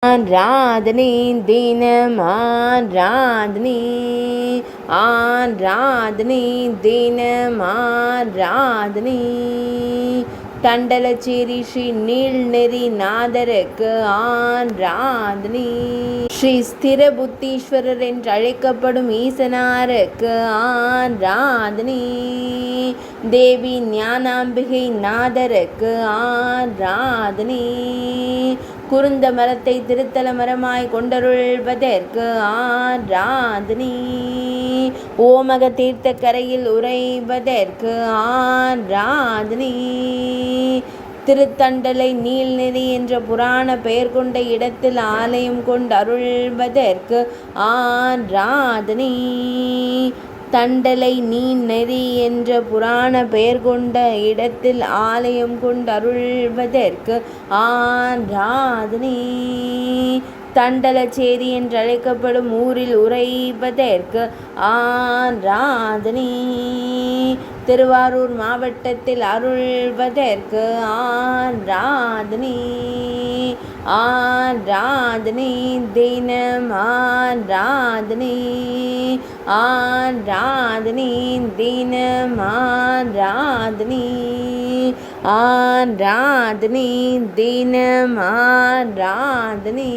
ஆராதனை தினம் ஆராதனை, ஆராதனை தினம் ஆராதனை. தண்டலச்சேரி ஸ்ரீ நீல்நெறி நாதருக்கு ஆராதனை. ஸ்ரீ ஸ்திர புத்தீஸ்வரர் என்று அழைக்கப்படும் ஈசனாருக்கு ஆராதனை. தேவி ஞானாம்பிகை நாதருக்கு ஆராதனை. குருந்த மரத்தை திருத்தல மரமாய் கொண்டருள்வதற்கு ஆராதனை. ஓமக தீர்த்த கரையில் உறைவதற்கு ஆராதனை. திருத்தண்டலை நீல்நெறி என்ற புராண பெயர் கொண்ட இடத்தில் ஆலயம் கொண்டு அருள்வதற்கு ஆராதனை. தண்டலை நீல்நெறி என்ற புராண பெயர் கொண்ட இடத்தில் ஆலயம் கொண்டு அருள்வதற்கு ஆராதனை. தண்டலச்சேரி என்று அழைக்கப்படும் ஊரில் உறைவதற்கு ஆராதனை. திருவாரூர் மாவட்டத்தில் அருள்வதற்கு ஆராதனை. ஆராதனை தினம் ஆராதனை, ஆராதனை தினம் ஆராதனை, ஆராதனை தினம் ஆராதனை.